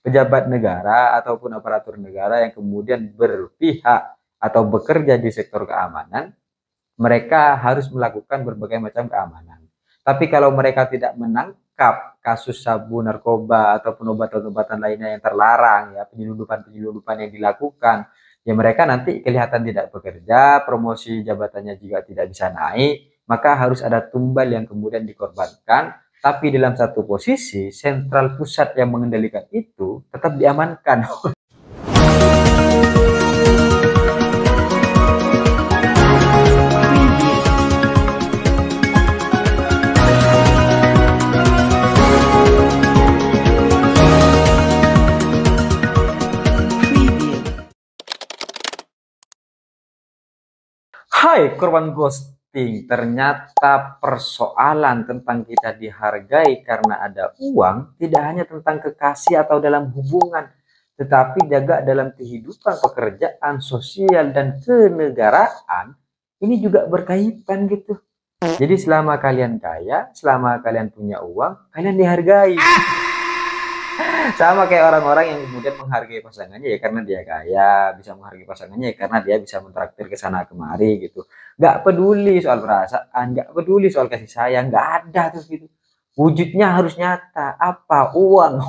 pejabat negara ataupun aparatur negara yang kemudian berpihak atau bekerja di sektor keamanan, mereka harus melakukan berbagai macam keamanan. Tapi kalau mereka tidak menangkap kasus sabu, narkoba, ataupun obat-obatan lainnya yang terlarang, ya penyelundupan-penyelundupan yang dilakukan, ya mereka nanti kelihatan tidak bekerja, promosi jabatannya juga tidak bisa naik, maka harus ada tumbal yang kemudian dikorbankan. Tapi dalam satu posisi, sentral pusat yang mengendalikan itu tetap diamankan. Hai korban ghosting, ternyata persoalan tentang kita dihargai karena ada uang tidak hanya tentang kekasih atau dalam hubungan, tetapi juga dalam kehidupan pekerjaan, sosial, dan kenegaraan. Ini juga berkaitan gitu. Jadi selama kalian kaya, selama kalian punya uang, kalian dihargai. Sama kayak orang-orang yang kemudian menghargai pasangannya ya karena dia kaya, bisa menghargai pasangannya ya karena dia bisa mentraktir ke sana kemari gitu. Nggak peduli soal perasaan, nggak peduli soal kasih sayang, nggak ada tuh gitu. Wujudnya harus nyata. Apa? Uang.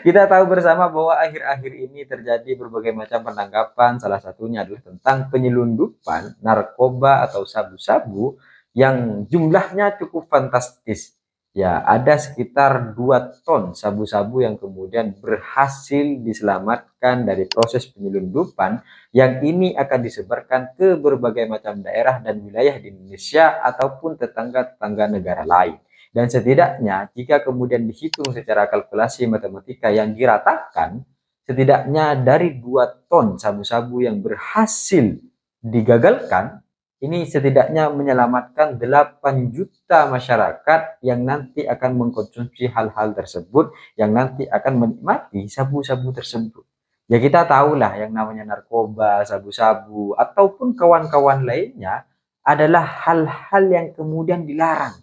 Kita tahu bersama bahwa akhir-akhir ini terjadi berbagai macam penangkapan, salah satunya adalah tentang penyelundupan narkoba atau sabu-sabu yang jumlahnya cukup fantastis. Ya, ada sekitar 2 ton sabu-sabu yang kemudian berhasil diselamatkan dari proses penyelundupan yang ini akan disebarkan ke berbagai macam daerah dan wilayah di Indonesia ataupun tetangga-tetangga negara lain. Dan setidaknya jika kemudian dihitung secara kalkulasi matematika yang diratakan, setidaknya dari 2 ton sabu-sabu yang berhasil digagalkan, ini setidaknya menyelamatkan 8 juta masyarakat yang nanti akan mengkonsumsi hal-hal tersebut, yang nanti akan menikmati sabu-sabu tersebut. Ya kita tahulah yang namanya narkoba, sabu-sabu, ataupun kawan-kawan lainnya adalah hal-hal yang kemudian dilarang.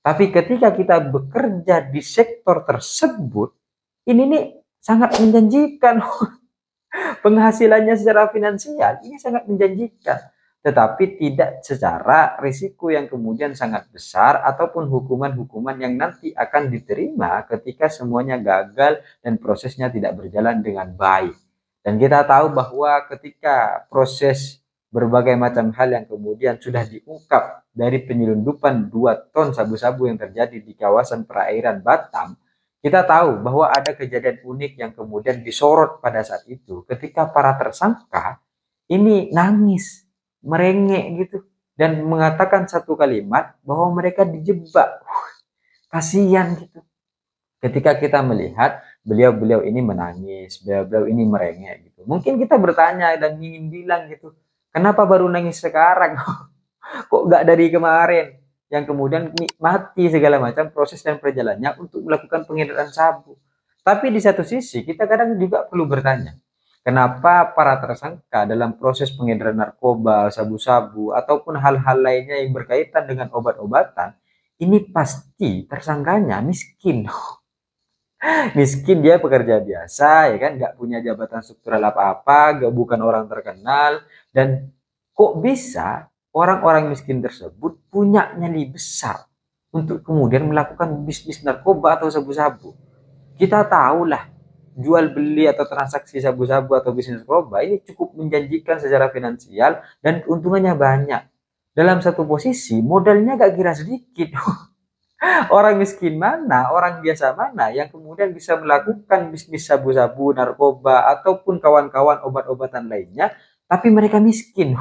Tapi ketika kita bekerja di sektor tersebut, ini nih sangat menjanjikan. Penghasilannya secara finansial ini sangat menjanjikan. Tetapi tidak secara risiko yang kemudian sangat besar ataupun hukuman-hukuman yang nanti akan diterima ketika semuanya gagal dan prosesnya tidak berjalan dengan baik. Dan kita tahu bahwa ketika proses berbagai macam hal yang kemudian sudah diungkap dari penyelundupan 2 ton sabu-sabu yang terjadi di kawasan perairan Batam, kita tahu bahwa ada kejadian unik yang kemudian disorot pada saat itu ketika para tersangka ini nangis, merengek gitu, dan mengatakan satu kalimat bahwa mereka dijebak. Kasihan gitu. Ketika kita melihat beliau-beliau ini menangis, beliau-beliau ini merengek gitu. Mungkin kita bertanya dan ingin bilang gitu, kenapa baru nangis sekarang? Kok nggak dari kemarin? Yang kemudian nikmati segala macam proses dan perjalanannya untuk melakukan pengedaran sabu. Tapi di satu sisi kita kadang juga perlu bertanya, kenapa para tersangka dalam proses pengedaran narkoba, sabu-sabu, ataupun hal-hal lainnya yang berkaitan dengan obat-obatan, ini pasti tersangkanya miskin. Miskin, dia pekerja biasa, ya kan, nggak punya jabatan struktural apa-apa, nggak, bukan orang terkenal, dan kok bisa orang-orang miskin tersebut punya nyali besar untuk kemudian melakukan bisnis narkoba atau sabu-sabu. Kita tahulah jual beli atau transaksi sabu-sabu atau bisnis narkoba ini cukup menjanjikan secara finansial dan keuntungannya banyak. Dalam satu posisi modalnya gak kira sedikit. Orang miskin mana, orang biasa mana yang kemudian bisa melakukan bisnis sabu-sabu, narkoba, ataupun kawan-kawan obat-obatan lainnya, tapi mereka miskin.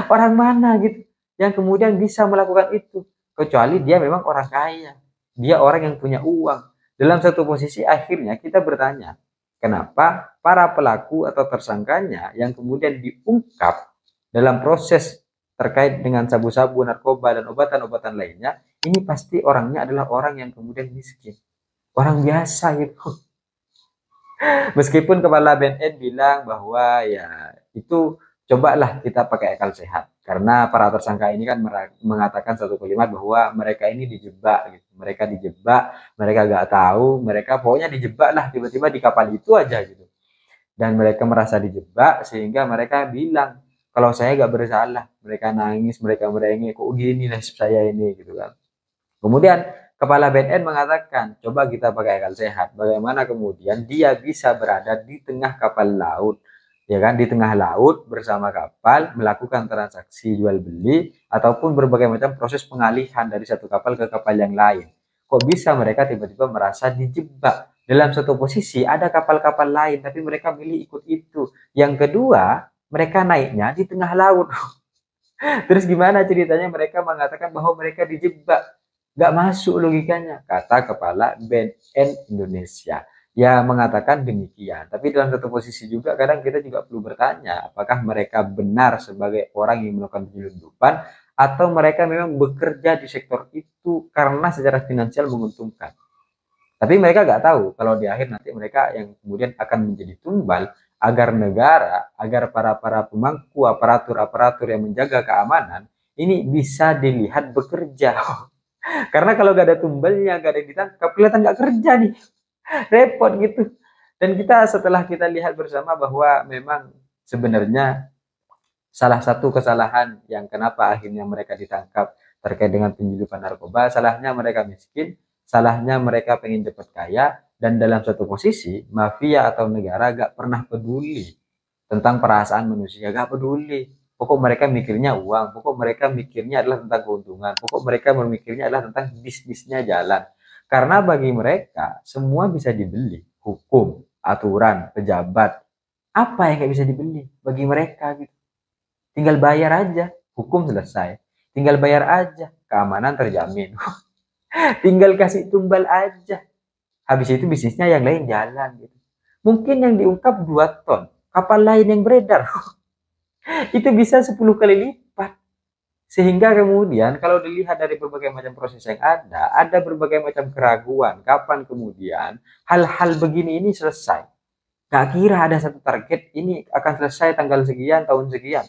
Orang mana gitu yang kemudian bisa melakukan itu? Kecuali dia memang orang kaya, dia orang yang punya uang. Dalam satu posisi akhirnya kita bertanya, kenapa para pelaku atau tersangkanya yang kemudian diungkap dalam proses terkait dengan sabu-sabu, narkoba, dan obatan-obatan lainnya, ini pasti orangnya adalah orang yang kemudian miskin, orang biasa gitu. Meskipun kepala BNN bilang bahwa ya itu cobalah kita pakai akal sehat. Karena para tersangka ini kan mengatakan satu kalimat bahwa mereka ini dijebak gitu. Mereka dijebak, mereka nggak tahu, mereka pokoknya dijebak lah tiba-tiba di kapal itu aja gitu. Dan mereka merasa dijebak sehingga mereka bilang kalau saya nggak bersalah. Mereka nangis, mereka merengek, kok gini nasib saya ini gitu kan. Kemudian Kepala BNN mengatakan, coba kita pakai akal sehat. Bagaimana kemudian dia bisa berada di tengah kapal laut, ya kan, di tengah laut bersama kapal melakukan transaksi jual beli ataupun berbagai macam proses pengalihan dari satu kapal ke kapal yang lain. Kok bisa mereka tiba-tiba merasa dijebak dalam satu posisi ada kapal-kapal lain tapi mereka milih ikut itu. Yang kedua, mereka naiknya di tengah laut. Terus gimana ceritanya mereka mengatakan bahwa mereka dijebak? Gak masuk logikanya, kata Kepala BNN Indonesia. Ya mengatakan demikian. Tapi dalam satu posisi juga kadang kita juga perlu bertanya, apakah mereka benar sebagai orang yang melakukan penyelundupan atau mereka memang bekerja di sektor itu karena secara finansial menguntungkan. Tapi mereka nggak tahu kalau di akhir nanti mereka yang kemudian akan menjadi tumbal agar negara, agar para pemangku aparatur yang menjaga keamanan ini bisa dilihat bekerja. Karena kalau gak ada tumbalnya, gak ada yang ditangkap, kelihatan gak kerja nih. Repot gitu. Dan kita setelah kita lihat bersama bahwa memang sebenarnya salah satu kesalahan yang kenapa akhirnya mereka ditangkap terkait dengan penyelundupan narkoba, salahnya mereka miskin, salahnya mereka pengen cepat kaya, dan dalam satu posisi mafia atau negara gak pernah peduli tentang perasaan manusia, gak peduli. Pokok mereka mikirnya uang, pokok mereka mikirnya adalah tentang keuntungan, pokok mereka memikirnya adalah tentang bisnisnya jalan. Karena bagi mereka semua bisa dibeli, hukum, aturan, pejabat, apa yang gak bisa dibeli bagi mereka gitu. Tinggal bayar aja, hukum selesai. Tinggal bayar aja, keamanan terjamin. Tinggal kasih tumbal aja. Habis itu bisnisnya yang lain jalan gitu. Mungkin yang diungkap 2 ton, kapal lain yang beredar itu bisa 10 kali lipat. Sehingga kemudian kalau dilihat dari berbagai macam proses yang ada berbagai macam keraguan kapan kemudian hal-hal begini ini selesai. Gak kira ada satu target ini akan selesai tanggal sekian, tahun sekian.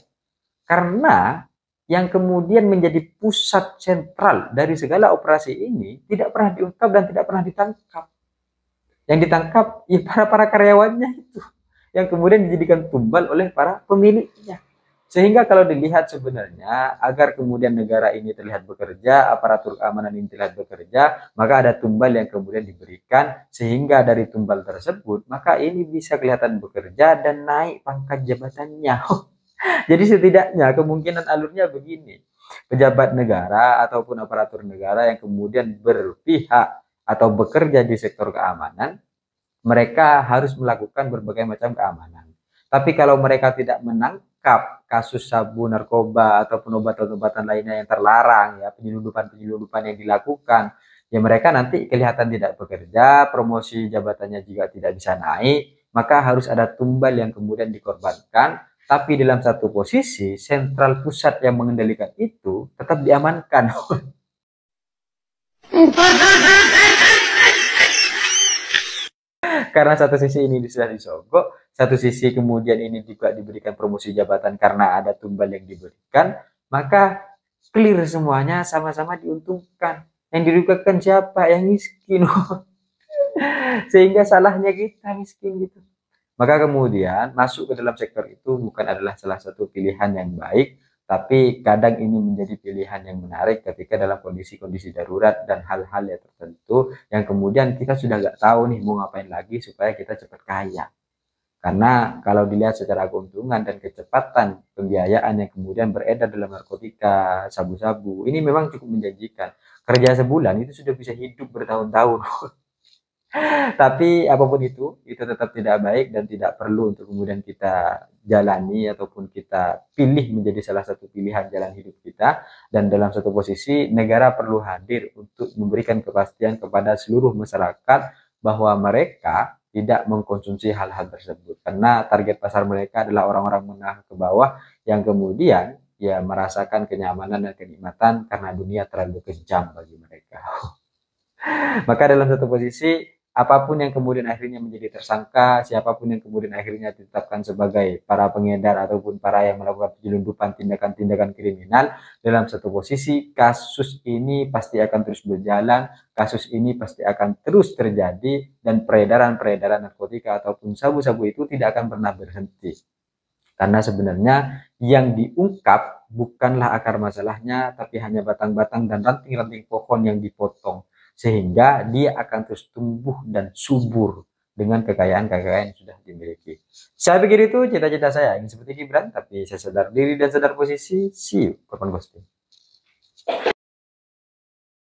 Karena yang kemudian menjadi pusat sentral dari segala operasi ini tidak pernah diungkap dan tidak pernah ditangkap. Yang ditangkap ya para karyawannya itu, yang kemudian dijadikan tumbal oleh para pemiliknya. Sehingga kalau dilihat sebenarnya agar kemudian negara ini terlihat bekerja, aparatur keamanan ini terlihat bekerja, maka ada tumbal yang kemudian diberikan sehingga dari tumbal tersebut maka ini bisa kelihatan bekerja dan naik pangkat jabatannya. Jadi setidaknya kemungkinan alurnya begini. Pejabat negara ataupun aparatur negara yang kemudian berpihak atau bekerja di sektor keamanan, mereka harus melakukan berbagai macam keamanan. Tapi kalau mereka tidak menangkap kasus sabu, narkoba, ataupun obat-obatan lainnya yang terlarang, ya penyelundupan-penyelundupan yang dilakukan, ya mereka nanti kelihatan tidak bekerja, promosi jabatannya juga tidak bisa naik, maka harus ada tumbal yang kemudian dikorbankan. Tapi dalam satu posisi, sentral pusat yang mengendalikan itu tetap diamankan. Karena satu sisi ini sudah disogok, satu sisi kemudian ini juga diberikan promosi jabatan karena ada tumbal yang diberikan, maka clear semuanya sama-sama diuntungkan. Yang dirugikan siapa? Yang miskin. Sehingga salahnya kita miskin gitu. Maka kemudian masuk ke dalam sektor itu bukan adalah salah satu pilihan yang baik, tapi kadang ini menjadi pilihan yang menarik ketika dalam kondisi-kondisi darurat dan hal-hal yang tertentu yang kemudian kita sudah nggak tahu nih mau ngapain lagi supaya kita cepat kaya. Karena kalau dilihat secara keuntungan dan kecepatan pembiayaan yang kemudian beredar dalam narkotika, sabu-sabu, ini memang cukup menjanjikan. Kerja sebulan itu sudah bisa hidup bertahun-tahun. Tapi apapun itu tetap tidak baik dan tidak perlu untuk kemudian kita jalani ataupun kita pilih menjadi salah satu pilihan jalan hidup kita. Dan dalam satu posisi negara perlu hadir untuk memberikan kepastian kepada seluruh masyarakat bahwa mereka tidak mengkonsumsi hal-hal tersebut. Karena target pasar mereka adalah orang-orang menengah ke bawah yang kemudian ya merasakan kenyamanan dan kenikmatan karena dunia terlalu kejam bagi mereka. Maka dalam satu posisi apapun yang kemudian akhirnya menjadi tersangka, siapapun yang kemudian akhirnya ditetapkan sebagai para pengedar ataupun para yang melakukan penyelundupan tindakan-tindakan kriminal dalam satu posisi, kasus ini pasti akan terus berjalan, kasus ini pasti akan terus terjadi, dan peredaran-peredaran narkotika ataupun sabu-sabu itu tidak akan pernah berhenti. Karena sebenarnya yang diungkap bukanlah akar masalahnya, tapi hanya batang-batang dan ranting-ranting pohon yang dipotong. Sehingga dia akan terus tumbuh dan subur dengan kekayaan-kekayaan yang sudah dimiliki. Saya pikir itu cita-cita saya, ingin seperti Gibran, tapi saya sadar diri dan sadar posisi. See you, kapan ghosting.